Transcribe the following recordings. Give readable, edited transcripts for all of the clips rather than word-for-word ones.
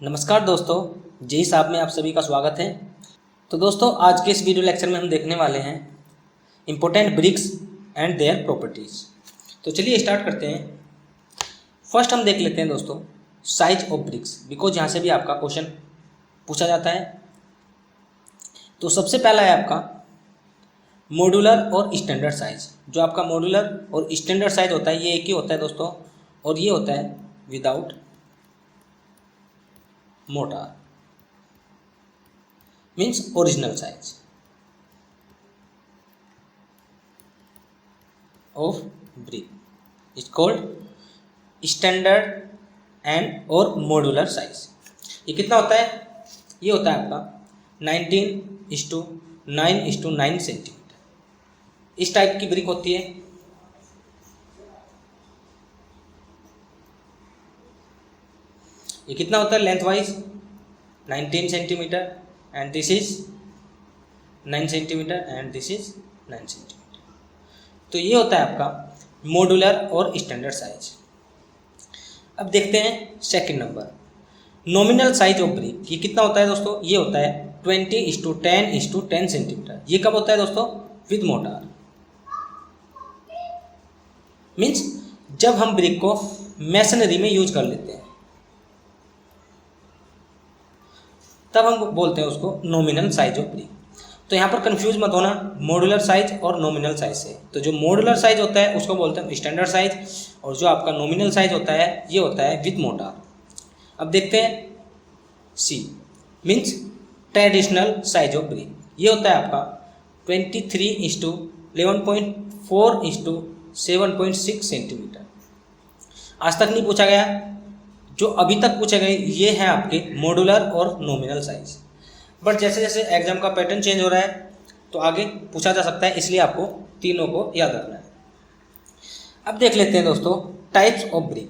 नमस्कार दोस्तों, जेई साहब में आप सभी का स्वागत है। तो दोस्तों, आज के इस वीडियो लेक्चर में हम देखने वाले हैं important bricks and their properties. तो चलिए स्टार्ट करते हैं। फर्स्ट हम देख लेते हैं दोस्तों साइज ऑफ ब्रिक्स, बिकॉज यहाँ से भी आपका क्वेश्चन पूछा जाता है। तो सबसे पहला है आपका मॉड्यूलर और स्टैंडर्ड साइज। जो आपका मॉड्यूलर और स्टैंडर्ड साइज होता है ये एक ही होता है दोस्तों, और ये होता है without motor, means original size of brick is called standard and और मॉड्यूलर साइज। ये कितना होता है? ये होता है आपका 19:9:9 सेंटीमीटर। इस टाइप की ब्रिक होती है। ये कितना होता है length wise? 19 centimetre and this is 9 centimetre and this is 9 centimetre. तो ये होता है आपका मॉड्यूलर और स्टैंडर्ड साइज। अब देखते हैं second number, nominal size of brick. ये कितना होता है दोस्तों? ये होता है 20:10:10 सेंटीमीटर। ये कब होता है दोस्तों? With motor. मीन्स जब हम ब्रिक को मैसनरी में यूज कर लेते हैं तब हम बोलते हैं उसको नॉमिनल साइज ऑफ ब्रिक। तो यहाँ पर कंफ्यूज मत होना मॉड्यूलर साइज और नॉमिनल साइज से। तो जो मॉड्यूलर साइज होता है उसको बोलते हैं स्टैंडर्ड साइज, और जो आपका नॉमिनल साइज होता है ये होता है विद मोटार। अब देखते हैं C, means traditional size of brick. ये होता है आपका 23:11.4:7.6 सेंटीमीटर। आज तक नहीं पूछा गया, जो अभी तक पूछे गए ये हैं आपके मॉड्यूलर और नॉमिनल साइज। बट जैसे जैसे एग्जाम का पैटर्न चेंज हो रहा है तो आगे पूछा जा सकता है, इसलिए आपको तीनों को याद रखना है। अब देख लेते हैं दोस्तों टाइप्स ऑफ ब्रिक।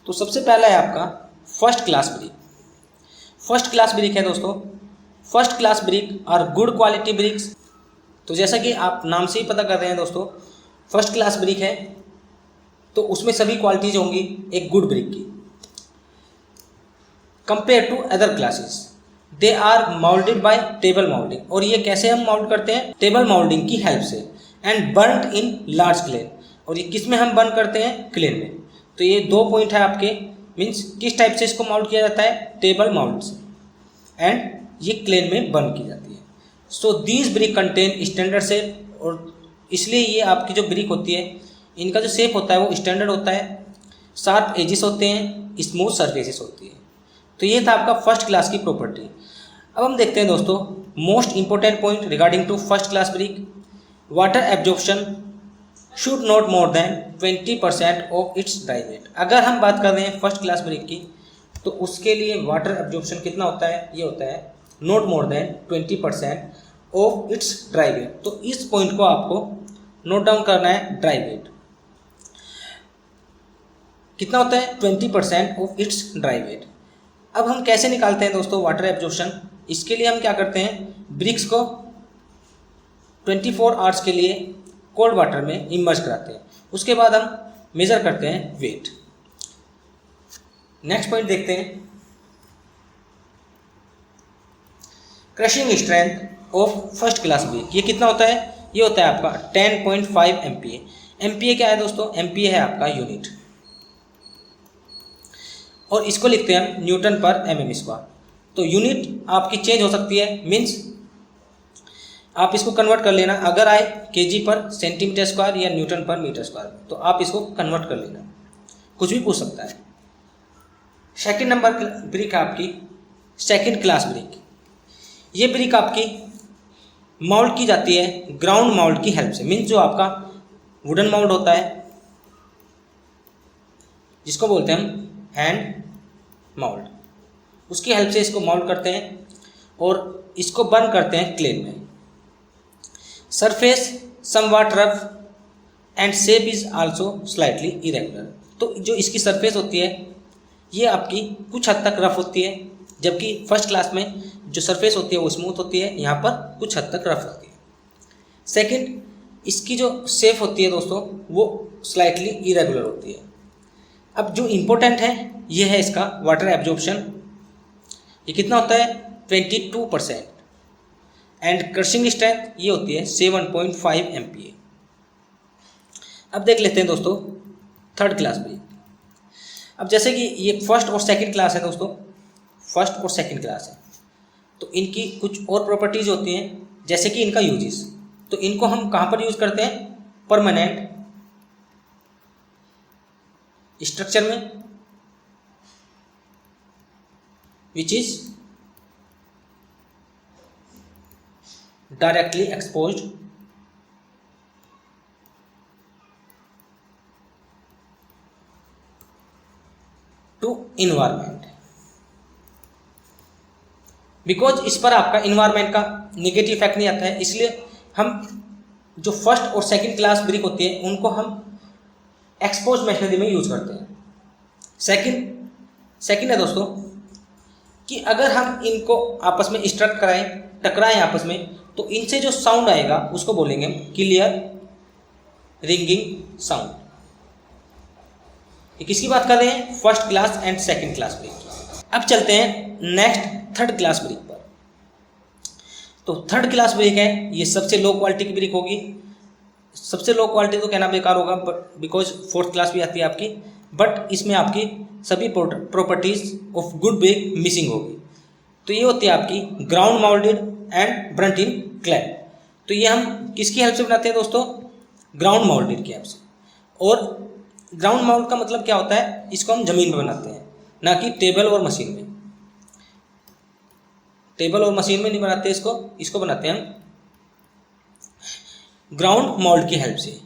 तो सबसे पहला है आपका first class brick. First class brick है दोस्तों। First class brick are good quality bricks. तो जैसा कि आप नाम से ही पता कर रहे हैं दोस्तों, फर्स्ट क्लास ब्रिक है तो उसमें सभी क्वालिटीज होंगी एक गुड ब्रिक की। Compare to other classes they are moulded by table moulding. और ये कैसे हम माउल्ड करते हैं? टेबल माउल्डिंग की हेल्प से। And burned in large kiln. और ये किस में हम बर्न करते हैं? क्लेन में। तो ये दो पॉइंट है आपके, मीन्स किस टाइप से इसको माउल्ड किया जाता है? टेबल माउल्ड से, एंड ये क्लेन में बर्न की जाती है। So these brick contain standard shape. और इसलिए ये आपकी जो ब्रिक होती है इनका जो शेप होता है वो स्टैंडर्ड होता है, शार्प एजिस होते हैं, स्मूथ सरफेसेस होती है। तो ये था आपका फर्स्ट क्लास की प्रॉपर्टी। अब हम देखते हैं दोस्तों most important point regarding to first class brick. Water absorption should not more than 20% of its dry weight. अगर हम बात कर रहे हैं फर्स्ट क्लास ब्रिक की तो उसके लिए वाटर एब्जॉर्प्शन कितना होता है? ये होता है not more than 20% of its dry weight. तो इस पॉइंट को आपको नोट डाउन करना है। ड्राई वेट कितना होता है? 20% ऑफ इट्स ड्राई वेट। अब हम कैसे निकालते हैं दोस्तों वाटर एब्जॉर्प्शन? इसके लिए हम क्या करते हैं, ब्रिक्स को 24 आवर्स के लिए कोल्ड वाटर में इमर्ज कराते हैं। उसके बाद हम मेजर करते हैं वेट। नेक्स्ट पॉइंट देखते हैं, crushing strength of first class brick. ये कितना होता है? ये होता है आपका 10.5 MPa। MPa क्या है दोस्तों? MPa है आपका यूनिट, और इसको लिखते हैं हम न्यूटन पर mm²। तो यूनिट आपकी चेंज हो सकती है, मीन्स आप इसको कन्वर्ट कर लेना। अगर आए kg पर सेंटीमीटर स्क्वायर या न्यूटन पर मीटर स्क्वायर तो आप इसको कन्वर्ट कर लेना, कुछ भी पूछ सकता है। सेकंड नंबर ब्रिक है आपकी सेकंड क्लास ब्रिक। ये ब्रिक आपकी माउल्ड की जाती है ग्राउंड माउल्ड की हेल्प से। मीन्स जो आपका वुडन माउल्ड होता है जिसको बोलते हैं हम हैंड माउल्ड, उसकी हेल्प से इसको माउल्ड करते हैं और इसको बर्न करते हैं क्लेन में। Surface somewhat rough and shape is also slightly irregular. तो जो इसकी सरफेस होती है ये आपकी कुछ हद तक रफ होती है, जबकि फर्स्ट क्लास में जो सरफेस होती है वो स्मूथ होती है, यहाँ पर कुछ हद तक रफ होती है। सेकंड, इसकी जो शेप होती है दोस्तों वो स्लाइटली इरेगुलर होती है। अब जो इम्पोर्टेंट है ये है इसका वाटर एब्जॉर्प्शन, ये कितना होता है 22%, एंड क्रशिंग स्ट्रेंथ ये होती है 7.5 MPa। अब देख लेते हैं दोस्तों थर्ड क्लास ब्रिक। अब जैसे कि ये फर्स्ट और सेकंड क्लास है दोस्तों, फर्स्ट और सेकंड क्लास है, तो इनकी कुछ और प्रॉपर्टीज होती हैं, जैसे कि इनका यूजेस। तो इनको हम कहाँ पर यूज करते हैं, परमानेंट स्ट्रक्चर में, which is directly exposed to environment, because इस पर आपका इन्वायरमेंट का नेगेटिव इफेक्ट नहीं आता है, इसलिए हम जो फर्स्ट और सेकंड क्लास ब्रिक होती है उनको हम एक्सपोज मशीनरी में यूज करते हैं। सेकंड है दोस्तों कि अगर हम इनको आपस में स्ट्रक कराएं, टकराएं आपस में, तो इनसे जो साउंड आएगा उसको बोलेंगे हम क्लियर रिंगिंग साउंड। ये किसकी बात कर रहे हैं, first class and second class brick की। अब चलते हैं नेक्स्ट थर्ड क्लास ब्रिक पर। तो थर्ड क्लास ब्रिक है, ये सबसे लो क्वालिटी की ब्रिक होगी। सबसे लो क्वालिटी तो कहना बेकार होगा, बट बिकॉज फोर्थ क्लास भी आती है आपकी, बट इसमें आपकी सभी properties of good brick missing होगी। तो ये होती है आपकी ground moulded and burnt in clay. तो ये हम किसकी हेल्प से बनाते हैं दोस्तों, ग्राउंड माउल्टेड की हेल्प से। और ग्राउंड माउल्ट का मतलब क्या होता है, इसको हम जमीन में बनाते हैं, ना कि टेबल और मशीन में। टेबल और मशीन में नहीं बनाते इसको बनाते हैं हम ग्राउंड माउल्ट की हेल्प से।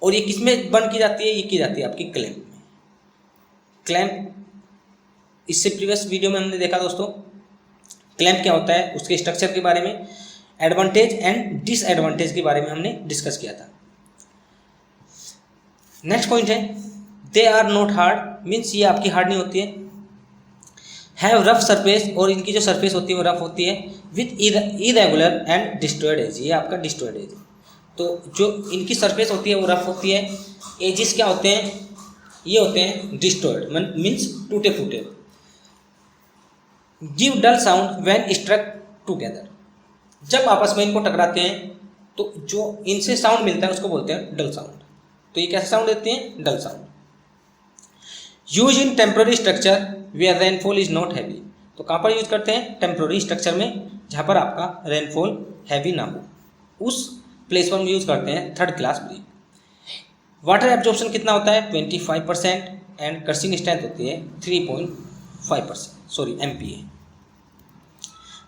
और ये किसमें बंद की जाती है, ये की जाती है आपकी क्लैंप में। क्लैंप इससे प्रीवियस वीडियो में हमने देखा दोस्तों, क्लैंप क्या होता है, उसके स्ट्रक्चर के बारे में, एडवांटेज एंड डिसएडवांटेज के बारे में हमने डिस्कस किया था। नेक्स्ट पॉइंट है they are not hard, means ये आपकी हार्ड नहीं होती है। हैव रफ सरफेस, और इनकी जो सरफेस होती है वो रफ होती है। With irregular and distorted edge, ये आपका डिस्टॉर्टेड एज। तो जो इनकी सरफेस होती है वो रफ होती है। एजिस क्या होते हैं, ये होते हैं डिस्टॉर्ट, मीन्स टूटे फूटे। Give dull sound when struck together, जब आपस में इनको टकराते हैं तो जो इनसे साउंड मिलता है उसको बोलते हैं डल साउंड। तो ये कैसे साउंड देते हैं, dull sound. Use in temporary structure where rainfall is not heavy, तो कहाँ पर यूज करते हैं, टेम्प्रोरी स्ट्रक्चर में जहाँ पर आपका रेनफॉल हैवी ना हो, उस प्लेस पर हम यूज करते हैं third class brick. Water absorption कितना होता है 25%, एंड क्रशिंग स्ट्रेंथ होती है 3.5% MPa।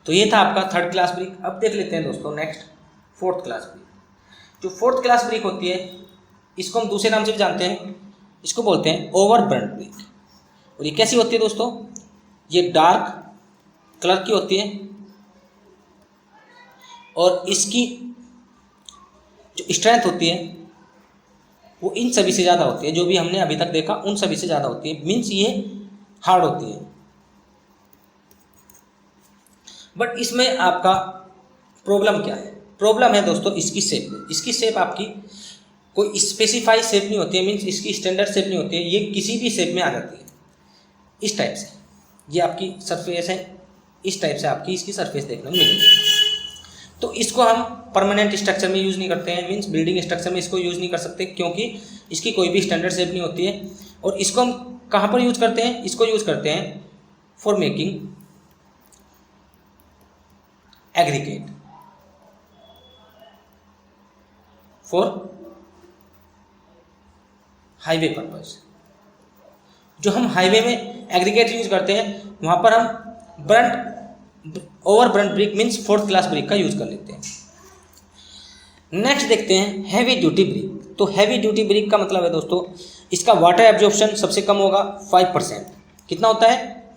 तो ये था आपका थर्ड क्लास ब्रिक। अब देख लेते हैं दोस्तों नेक्स्ट फोर्थ क्लास ब्रिक। जो फोर्थ क्लास ब्रिक होती है इसको हम दूसरे नाम से भी जानते हैं, इसको बोलते हैं ओवरबर्न्ट ब्रिक। और ये कैसी होती है दोस्तों, ये डार्क कलर की होती है, और इसकी जो स्ट्रेंथ होती है वो इन सभी से ज़्यादा होती है, जो भी हमने अभी तक देखा उन सभी से ज़्यादा होती है, मीन्स ये हार्ड होती है। बट इसमें आपका प्रॉब्लम क्या है, प्रॉब्लम है दोस्तों इसकी शेप में। इसकी शेप आपकी कोई स्पेसिफाइड शेप नहीं होती है, मीन्स इसकी स्टैंडर्ड शेप नहीं होती है, ये किसी भी शेप में आ जाती है। इस टाइप से ये आपकी सरफेस है, इस टाइप से आपकी इसकी सरफेस देखने को मिलेगी। तो इसको हम परमानेंट स्ट्रक्चर में यूज़ नहीं करते हैं, मीन्स बिल्डिंग स्ट्रक्चर में इसको यूज़ नहीं कर सकते, क्योंकि इसकी कोई भी स्टैंडर्ड शेप नहीं होती है। और इसको हम कहाँ पर यूज़ करते हैं, इसको यूज़ करते हैं for making aggregate, for highway purpose. जो हम हाईवे में एग्रीगेट यूज करते हैं वहाँ पर हम overburnt brick means fourth class brick का यूज कर लेते हैं। नेक्स्ट देखते हैं हैवी ड्यूटी ब्रिक। तो हैवी ड्यूटी ब्रिक का मतलब है दोस्तों इसका वाटर एब्जॉर्प्शन सबसे कम होगा 5%। कितना होता है,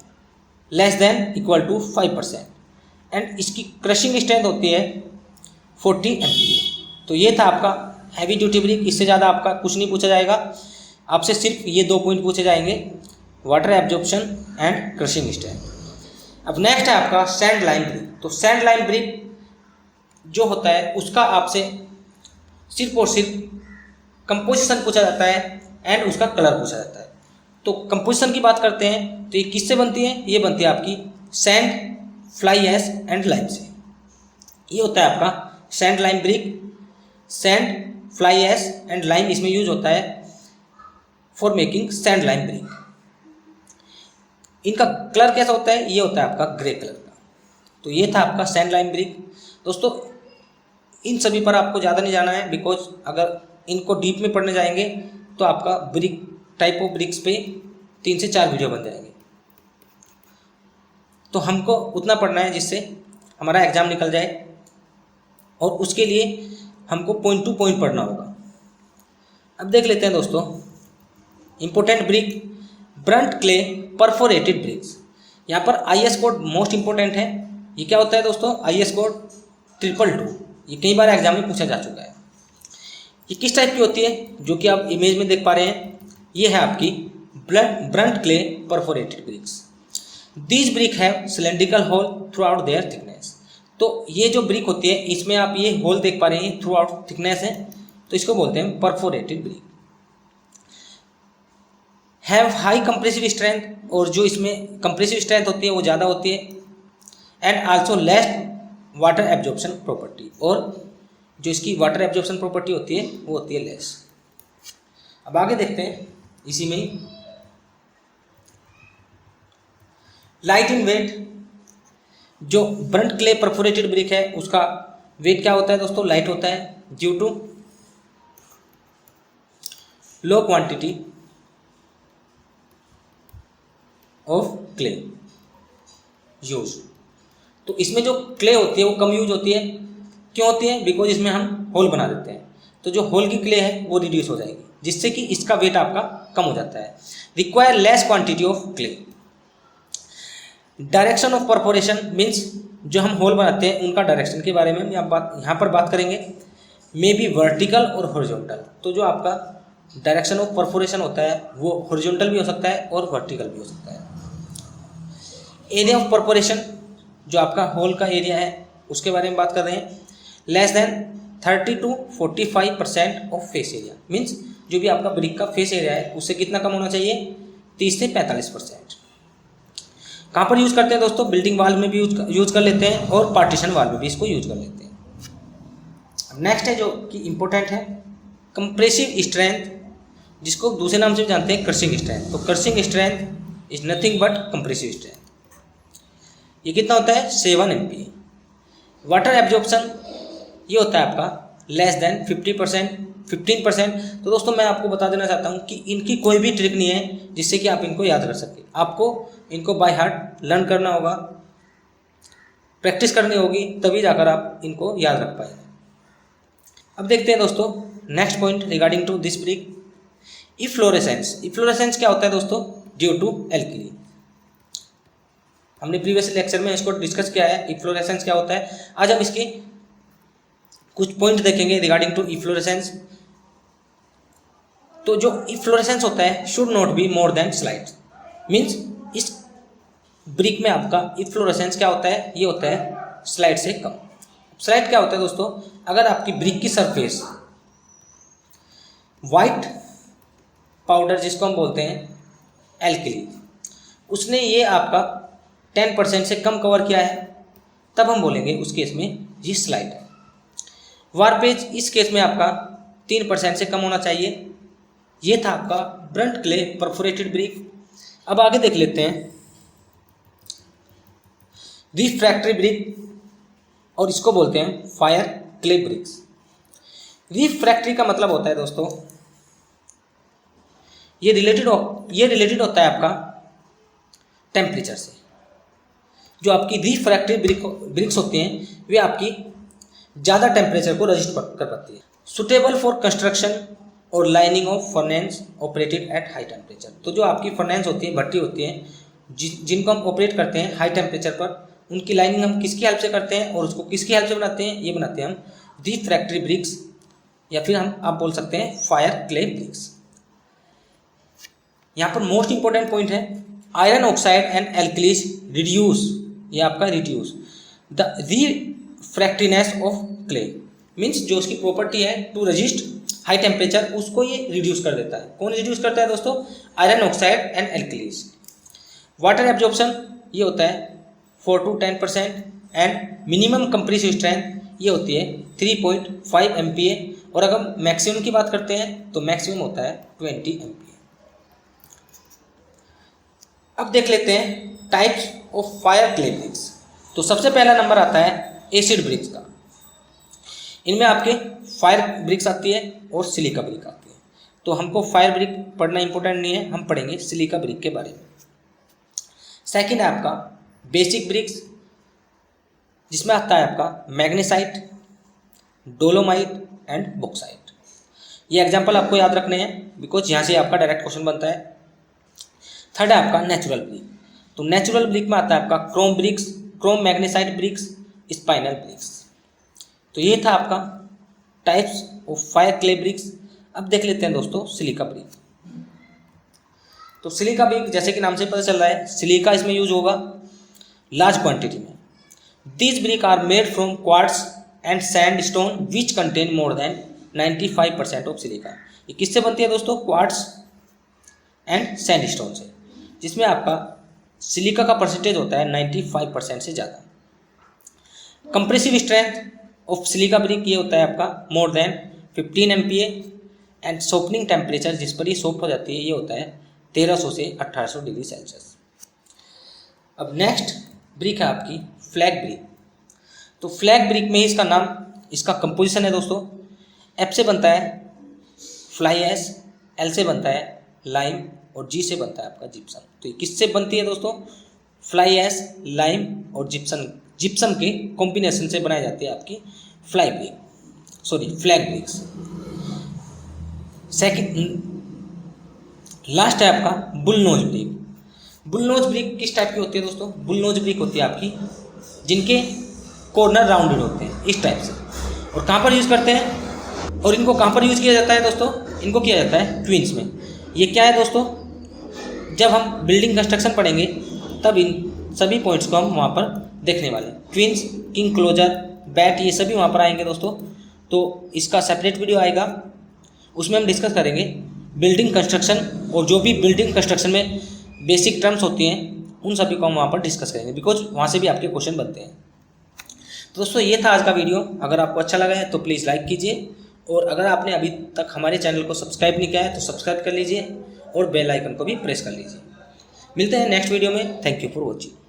less than equal to 5%। And इसकी क्रशिंग स्ट्रेंथ होती है 40 MPa। तो ये था आपका हैवी ड्यूटी ब्रिक। इससे ज़्यादा आपका कुछ नहीं पूछा जाएगा, आपसे सिर्फ ये 2 पॉइंट पूछे जाएंगे, water absorption and crushing strength. अब नेक्स्ट है आपका सैंड लाइम ब्रिक। तो सैंड लाइम ब्रिक जो होता है उसका आपसे सिर्फ और सिर्फ कंपोजिशन पूछा जाता है एंड उसका कलर पूछा जाता है। तो कंपोजिशन की बात करते हैं तो ये किससे बनती है, ये बनती है आपकी sand, fly ash and lime से। ये होता है आपका sand lime brick. Sand, fly ash and lime इसमें यूज होता है for making sand lime brick. इनका कलर कैसा होता है, ये होता है आपका ग्रे कलर का। तो ये था आपका सैंड लाइम ब्रिक। दोस्तों इन सभी पर आपको ज़्यादा नहीं जाना है, बिकॉज अगर इनको डीप में पढ़ने जाएंगे तो आपका ब्रिक, टाइप ऑफ ब्रिक्स पे 3 से 4 वीडियो बन जाएंगे। तो हमको उतना पढ़ना है जिससे हमारा एग्ज़ाम निकल जाए, और उसके लिए हमको पॉइंट टू पॉइंट पढ़ना होगा। अब देख लेते हैं दोस्तों, important brick, burnt clay perforated bricks. यहाँ पर IS कोड मोस्ट इंपॉर्टेंट है। ये क्या होता है दोस्तों, IS कोड 222। ये कई बार एग्जाम में पूछा जा चुका है। ये किस टाइप की होती है, जो कि आप इमेज में देख पा रहे हैं, ये है आपकी burnt clay perforated bricks. These brick have cylindrical hole throughout their thickness. तो ये जो ब्रिक होती है इसमें आप ये होल देख पा रहे हैं, थ्रू आउट थिकनेस है, तो इसको बोलते हैं perforated brick. Have high compressive strength, और जो इसमें कंप्रेसिव स्ट्रेंथ होती है वो ज़्यादा होती है, and also less water absorption property, और जो इसकी वाटर एब्जॉर्प्शन प्रॉपर्टी होती है वो होती है लेस। अब आगे देखते हैं इसी में ही, लाइट इन वेट। जो ब्रंट क्ले परफोरेटेड ब्रिक है उसका वेट क्या होता है दोस्तों, लाइट होता है, due to low quantity of clay use. तो इसमें जो क्ले होती है वो कम यूज होती है। क्यों होती है, बिकॉज इसमें हम होल बना देते हैं, तो जो होल की क्ले है वो रिड्यूस हो जाएगी, जिससे कि इसका वेट आपका कम हो जाता है। Require less quantity of clay. Direction of perforation means जो हम होल बनाते हैं उनका डायरेक्शन के बारे में हम यहाँ पर बात करेंगे। मे बी वर्टिकल और हॉरिजॉन्टल। तो जो आपका डायरेक्शन ऑफ परफोरेशन होता है वो हॉरिजॉन्टल भी हो सकता है और वर्टिकल भी हो सकता है। एरिया ऑफ परफोरेशन, जो आपका होल का एरिया है उसके बारे में बात कर रहे हैं। Less than 30 to 45% of face area, means जो भी आपका ब्रिक का फेस एरिया है उससे कितना कम होना चाहिए, 30 से 45%। कहाँ पर यूज़ करते हैं दोस्तों, बिल्डिंग वाल में भी यूज कर लेते हैं और पार्टीशन वाल में भी इसको यूज कर लेते हैं। नेक्स्ट है जो कि इम्पोर्टेंट है, कंप्रेसिव स्ट्रेंथ, जिसको दूसरे नाम से भी जानते हैं क्रशिंग स्ट्रेंथ। तो crushing strength is nothing but compressive strength. ये कितना होता है, 7 MPa। वाटर एब्जॉर्प्शन ये होता है आपका लेस देन 15%। तो दोस्तों मैं आपको बता देना चाहता हूँ कि इनकी कोई भी ट्रिक नहीं है जिससे कि आप इनको याद कर सकें। आपको इनको बाय हार्ट लर्न करना होगा, प्रैक्टिस करनी होगी, तभी जाकर आप इनको याद रख पाएंगे। अब देखते हैं दोस्तों next point regarding to this brick, efflorescence. Efflorescence क्या होता है दोस्तों, ड्यू टू एल्कली। हमने प्रीवियस लेक्चर में इसको डिस्कस किया है, इफ्लोरेसेंस क्या होता है। आज हम इसके कुछ पॉइंट देखेंगे रिगार्डिंग टू इफ्लोरेसेंस। तो जो इफ्लोरेसेंस होता है should not be more than slide, means इस ब्रिक में आपका इफ्लोरेसेंस क्या होता है, ये होता है स्लाइड से कम। स्लाइड क्या होता है दोस्तों, अगर आपकी ब्रिक की सरफेस वाइट पाउडर जिसको हम बोलते हैं एल्कली, उसने ये आपका 10% से कम कवर किया है, तब हम बोलेंगे उस केस में ये स्लाइड है। वारपेज इस केस में आपका 3% से कम होना चाहिए। ये था आपका ब्रंट क्ले परफोरेटेड ब्रिक। अब आगे देख लेते हैं रिफ्रैक्टरी ब्रिक, और इसको बोलते हैं फायर क्ले ब्रिक्स। रिफ्रैक्टरी का मतलब होता है दोस्तों, ये रिलेटेड होता है आपका टेम्परेचर से। जो आपकी रिफ्रैक्टरी ब्रिक्स होती हैं वे आपकी ज़्यादा टेम्परेचर को रजिस्ट कर पाती है। सुटेबल फॉर कंस्ट्रक्शन और lining of furnace operated at high temperature. तो जो आपकी फर्नेंस होती है, भट्टी होती है, जिनको हम ऑपरेट करते हैं हाई टेम्परेचर पर, उनकी लाइनिंग हम किसकी हेल्प से करते हैं और उसको किसकी हेल्प से बनाते हैं, ये बनाते हैं हम रिफ्रैक्टरी ब्रिक्स, या फिर हम आप बोल सकते हैं फायर क्ले ब्रिक्स। यहाँ पर मोस्ट इंपॉर्टेंट पॉइंट है iron oxide and alkalies reduce, ये आपका reduce the refractoriness of clay, means जो उसकी प्रॉपर्टी है टू रजिस्ट हाई टेम्परेचर, उसको ये रिड्यूस कर देता है। कौन रिड्यूस करता है दोस्तों? Iron oxide and alkalis. Water absorption ये होता है 4 to 10% and minimum compressive strength ये होती है 3.5 MPa, और अगर मैक्सिमम की बात करते हैं तो मैक्सिमम होता है 20 MPa। अब देख लेते हैं types of fire clay bricks. तो सबसे पहला नंबर आता है एसिड ब्रिक्स का। इनमें आपके फायर ब्रिक्स आती है और सिलिका ब्रिक आती है। तो हमको फायर ब्रिक पढ़ना इंपॉर्टेंट नहीं है, हम पढ़ेंगे सिलिका ब्रिक के बारे में। सेकंड है आपका बेसिक ब्रिक्स, जिसमें आता है आपका मैग्नेसाइट, डोलोमाइट एंड बॉक्साइट। ये एग्जाम्पल आपको याद रखने हैं बिकॉज यहाँ से आपका डायरेक्ट क्वेश्चन बनता है। थर्ड है आपका नेचुरल ब्रिक। तो नेचुरल ब्रिक में आता है आपका chrome bricks, chrome magnesite bricks, spinel bricks. तो ये था आपका types of fire clay bricks. अब देख लेते हैं दोस्तों सिलिका ब्रिक। तो सिलिका ब्रिक जैसे कि नाम से पता चल रहा है, सिलिका इसमें यूज होगा लार्ज क्वांटिटी में। These brick are made from quartz and sandstone which contain more than 95% of silica. ये किससे बनती है दोस्तों? क्वार्ट्स एंड सैंड स्टोन से, जिसमें आपका सिलिका का परसेंटेज होता है 95% से ज़्यादा। Compressive strength of silica brick ये होता है आपका more than 15 MPa and softening temperature जिस पर ये सोप हो जाती है ये होता है 1300 से 1800 डिग्री सेल्सियस। अब नेक्स्ट ब्रिक है आपकी फ्लैग ब्रिक। तो फ्लैग ब्रिक में ही इसका नाम, इसका कंपोजिशन है दोस्तों। एफ से बनता है फ्लाई ऐश, एल से बनता है लाइम और जी से बनता है आपका जिप्सम। तो ये किससे बनती है दोस्तों? फ्लाई ऐश, लाइम और जिप्सम के कॉम्बिनेशन से बनाई जाती है आपकी फ्लैग ब्रिक्स। सेकंड लास्ट है आपका बुलनोज ब्रिक। बुलनोज ब्रिक किस टाइप की होती है दोस्तों? बुलनोज ब्रिक होती है आपकी जिनके कॉर्नर राउंडेड होते हैं इस टाइप से। और कहाँ पर यूज़ करते हैं और इनको कहाँ पर यूज़ किया जाता है दोस्तों? इनको किया जाता है ट्विंस में। ये क्या है दोस्तों? जब हम बिल्डिंग कंस्ट्रक्शन पढ़ेंगे तब इन सभी पॉइंट्स को हम वहाँ पर देखने वाले हैं। ट्विंस, किंग क्लोजर, बैट, ये सभी वहाँ पर आएंगे दोस्तों। तो इसका सेपरेट वीडियो आएगा, उसमें हम डिस्कस करेंगे बिल्डिंग कंस्ट्रक्शन, और जो भी बिल्डिंग कंस्ट्रक्शन में बेसिक टर्म्स होती हैं उन सभी को हम वहाँ पर डिस्कस करेंगे बिकॉज वहाँ से भी आपके क्वेश्चन बनते हैं। तो दोस्तों ये था आज का वीडियो। अगर आपको अच्छा लगा है तो प्लीज़ लाइक कीजिए, और अगर आपने अभी तक हमारे चैनल को सब्सक्राइब नहीं किया है तो सब्सक्राइब कर लीजिए और बेल आइकन को भी प्रेस कर लीजिए। मिलते हैं नेक्स्ट वीडियो में। Thank you for watching.